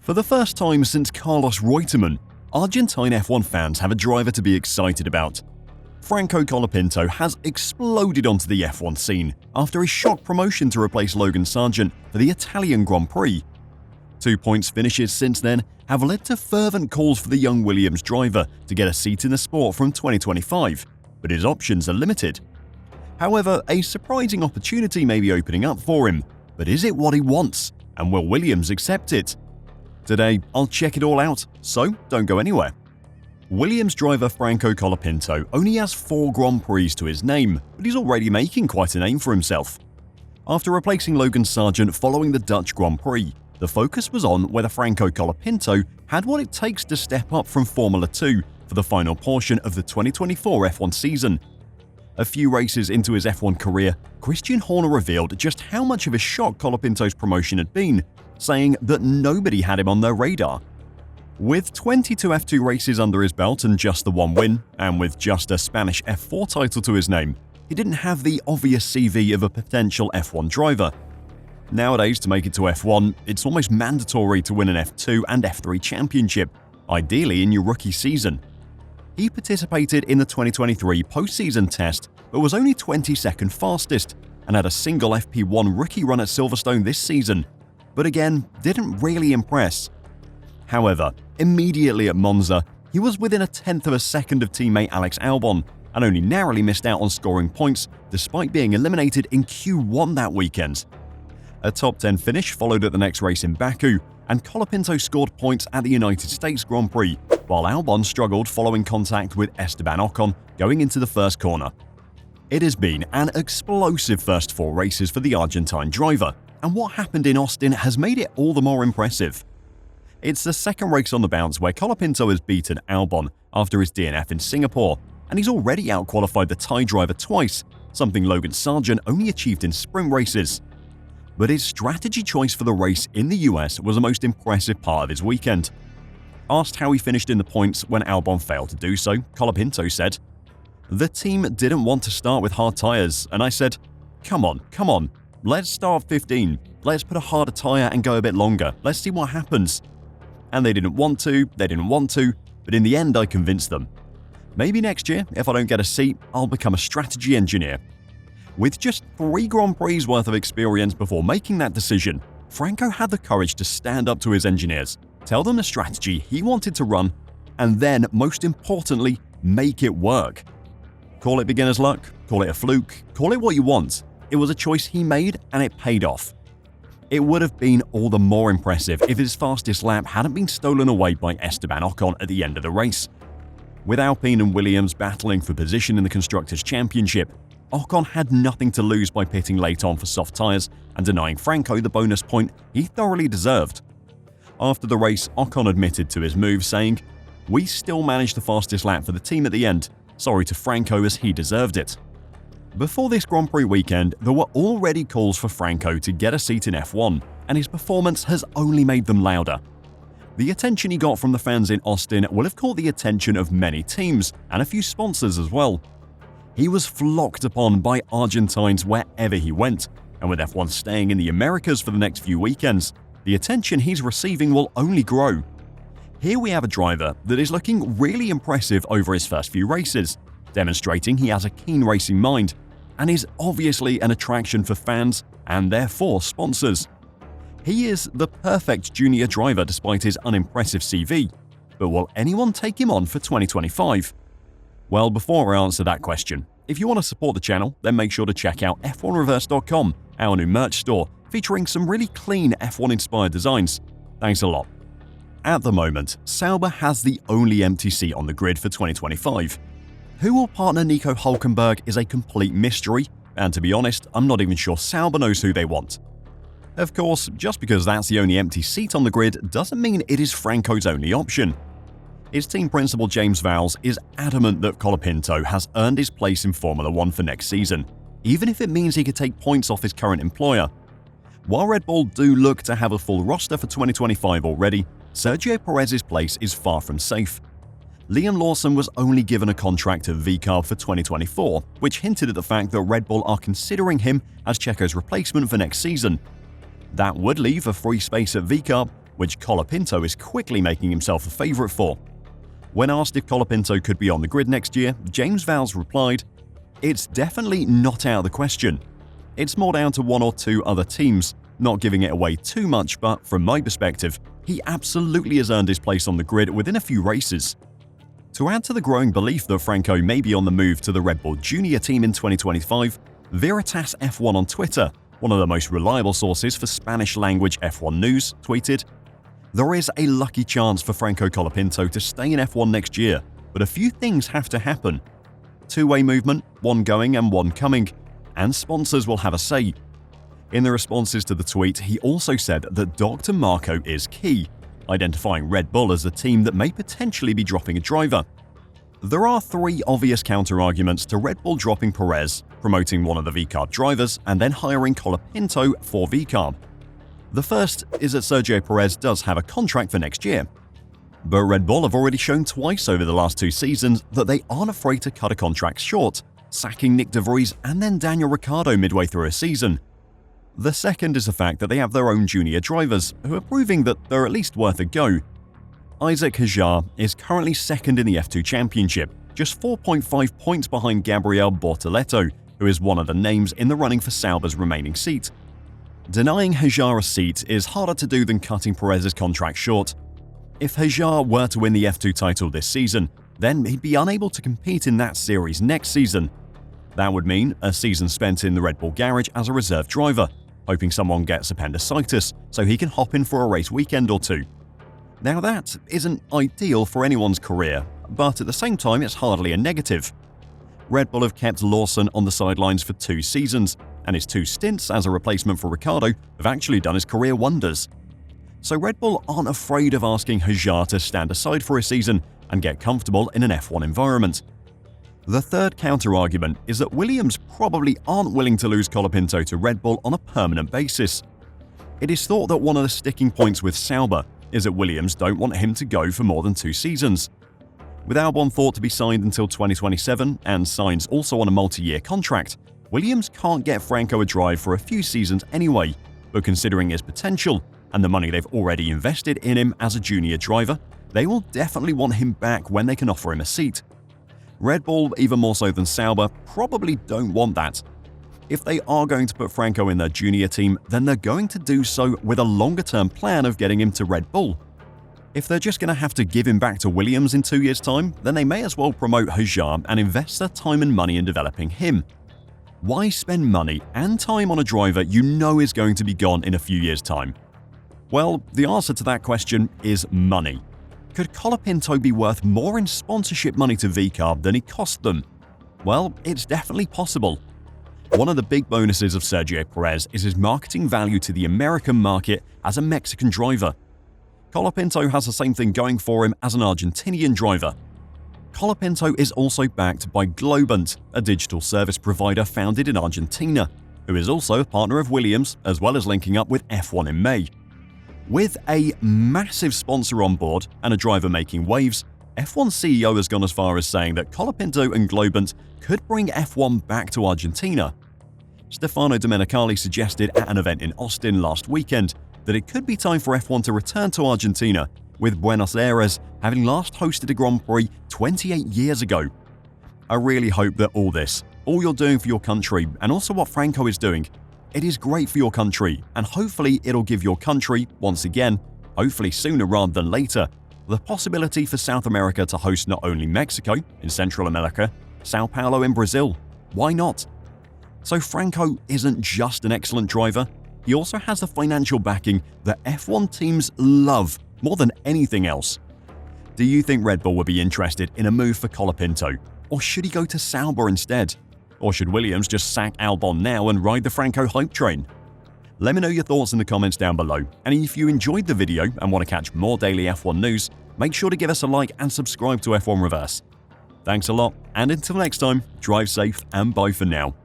For the first time since Carlos Reutemann, Argentine F1 fans have a driver to be excited about. Franco Colapinto has exploded onto the F1 scene after his shock promotion to replace Logan Sergeant for the Italian Grand Prix. 2 points finishes since then have led to fervent calls for the young Williams driver to get a seat in the sport from 2025, but his options are limited. However, a surprising opportunity may be opening up for him, but is it what he wants, and will Williams accept it? Today, I'll check it all out, so don't go anywhere. Williams driver Franco Colapinto only has 4 Grand Prix to his name, but he's already making quite a name for himself. After replacing Logan Sergeant following the Dutch Grand Prix, the focus was on whether Franco Colapinto had what it takes to step up from Formula 2 for the final portion of the 2024 F1 season. A few races into his F1 career, Christian Horner revealed just how much of a shock Colapinto's promotion had been, saying that nobody had him on their radar. With 22 F2 races under his belt and just the one win, and with just a Spanish F4 title to his name, he didn't have the obvious CV of a potential F1 driver. Nowadays, to make it to F1, it's almost mandatory to win an F2 and F3 championship, ideally in your rookie season. He participated in the 2023 postseason test, but was only 22nd fastest and had a single FP1 rookie run at Silverstone this season, but again, didn't really impress. However, immediately at Monza, he was within a tenth of a second of teammate Alex Albon and only narrowly missed out on scoring points despite being eliminated in Q1 that weekend. A top 10 finish followed at the next race in Baku, and Colapinto scored points at the United States Grand Prix, while Albon struggled following contact with Esteban Ocon going into the first corner. It has been an explosive first 4 races for the Argentine driver, and what happened in Austin has made it all the more impressive. It's the second race on the bounce where Colapinto has beaten Albon after his DNF in Singapore, and he's already outqualified the Thai driver twice, something Logan Sergeant only achieved in sprint races. But his strategy choice for the race in the US was the most impressive part of his weekend. Asked how he finished in the points when Albon failed to do so, Colapinto said, "The team didn't want to start with hard tyres, and I said, come on, let's start 15, let's put a harder tyre and go a bit longer, let's see what happens. And they didn't want to, but in the end I convinced them. Maybe next year, if I don't get a seat, I'll become a strategy engineer." With just 3 Grand Prix worth of experience before making that decision, Franco had the courage to stand up to his engineers, tell them the strategy he wanted to run, and then, most importantly, make it work. Call it beginner's luck, call it a fluke, call it what you want. It was a choice he made and it paid off. It would have been all the more impressive if his fastest lap hadn't been stolen away by Esteban Ocon at the end of the race. With Alpine and Williams battling for position in the Constructors' Championship, Ocon had nothing to lose by pitting late on for soft tyres and denying Franco the bonus point he thoroughly deserved. After the race, Ocon admitted to his move, saying, "We still managed the fastest lap for the team at the end. Sorry to Franco as he deserved it." Before this Grand Prix weekend, there were already calls for Franco to get a seat in F1, and his performance has only made them louder. The attention he got from the fans in Austin will have caught the attention of many teams and a few sponsors as well. He was flocked upon by Argentines wherever he went, and with F1 staying in the Americas for the next few weekends, the attention he's receiving will only grow. Here we have a driver that is looking really impressive over his first few races, demonstrating he has a keen racing mind, and is obviously an attraction for fans and therefore sponsors. He is the perfect junior driver despite his unimpressive CV, but will anyone take him on for 2025? Well, before I answer that question, if you want to support the channel, then make sure to check out f1reverse.com, our new merch store featuring some really clean F1-inspired designs. Thanks a lot. At the moment, Sauber has the only empty seat on the grid for 2025. Who will partner Nico Hülkenberg is a complete mystery, and to be honest, I'm not even sure Sauber knows who they want. Of course, just because that's the only empty seat on the grid doesn't mean it is Franco's only option. His team principal James Vowles is adamant that Colapinto has earned his place in Formula 1 for next season, even if it means he could take points off his current employer. While Red Bull do look to have a full roster for 2025 already, Sergio Perez's place is far from safe. Liam Lawson was only given a contract at VCARB for 2024, which hinted at the fact that Red Bull are considering him as Checo's replacement for next season. That would leave a free space at VCARB, which Colapinto is quickly making himself a favourite for. When asked if Colapinto could be on the grid next year, James Vowles replied, "It's definitely not out of the question. It's more down to one or two other teams, not giving it away too much, but from my perspective, he absolutely has earned his place on the grid within a few races." To add to the growing belief that Franco may be on the move to the Red Bull Junior team in 2025, Veritas F1 on Twitter, one of the most reliable sources for Spanish-language F1 news, tweeted, "There is a lucky chance for Franco Colapinto to stay in F1 next year, but a few things have to happen. Two-way movement, one going and one coming, and sponsors will have a say." In the responses to the tweet, he also said that Dr. Marco is key, identifying Red Bull as the team that may potentially be dropping a driver. There are three obvious counter-arguments to Red Bull dropping Perez, promoting one of the VCARB drivers, and then hiring Colapinto for VCARB. The first is that Sergio Perez does have a contract for next year. But Red Bull have already shown twice over the last 2 seasons that they aren't afraid to cut a contract short, sacking Nick de Vries and then Daniel Ricciardo midway through a season. The second is the fact that they have their own junior drivers, who are proving that they're at least worth a go. Isaac Hajar is currently second in the F2 Championship, just 4.5 points behind Gabriel Bortoleto, who is one of the names in the running for Sauber's remaining seat. Denying Hajar a seat is harder to do than cutting Perez's contract short. If Hajar were to win the F2 title this season, then he'd be unable to compete in that series next season. That would mean a season spent in the Red Bull garage as a reserve driver, hoping someone gets appendicitis so he can hop in for a race weekend or two. Now that isn't ideal for anyone's career, but at the same time it's hardly a negative. Red Bull have kept Lawson on the sidelines for 2 seasons, and his 2 stints as a replacement for Ricciardo have actually done his career wonders. So Red Bull aren't afraid of asking Hajar to stand aside for a season and get comfortable in an F1 environment. The third counter-argument is that Williams probably aren't willing to lose Colapinto to Red Bull on a permanent basis. It is thought that one of the sticking points with Sauber is that Williams don't want him to go for more than 2 seasons. With Albon thought to be signed until 2027 and Sainz also on a multi-year contract, Williams can't get Franco a drive for a few seasons anyway, but considering his potential and the money they've already invested in him as a junior driver, they will definitely want him back when they can offer him a seat. Red Bull, even more so than Sauber, probably don't want that. If they are going to put Franco in their junior team, then they're going to do so with a longer-term plan of getting him to Red Bull. If they're just going to have to give him back to Williams in 2 years' time, then they may as well promote Hajar and invest their time and money in developing him. Why spend money and time on a driver you know is going to be gone in a few years' time? Well, the answer to that question is money. Could Colapinto be worth more in sponsorship money to VCARB than he cost them? Well, it's definitely possible. One of the big bonuses of Sergio Perez is his marketing value to the American market as a Mexican driver. Colapinto has the same thing going for him as an Argentinian driver. Colapinto is also backed by Globant, a digital service provider founded in Argentina, who is also a partner of Williams, as well as linking up with F1 in May. With a massive sponsor on board and a driver making waves, F1 CEO has gone as far as saying that Colapinto and Globant could bring F1 back to Argentina. Stefano Domenicali suggested at an event in Austin last weekend that it could be time for F1 to return to Argentina, with Buenos Aires having last hosted a Grand Prix 28 years ago. I really hope that all you're doing for your country, and also what Franco is doing, it is great for your country, and hopefully it'll give your country, once again, hopefully sooner rather than later, the possibility for South America to host not only Mexico in Central America, Sao Paulo in Brazil. Why not? So Franco isn't just an excellent driver, he also has the financial backing that F1 teams love more than anything else. Do you think Red Bull would be interested in a move for Colapinto, or should he go to Sauber instead? Or should Williams just sack Albon now and ride the Franco hype train? Let me know your thoughts in the comments down below, and if you enjoyed the video and want to catch more daily F1 news, make sure to give us a like and subscribe to F1 Reverse. Thanks a lot, and until next time, drive safe and bye for now.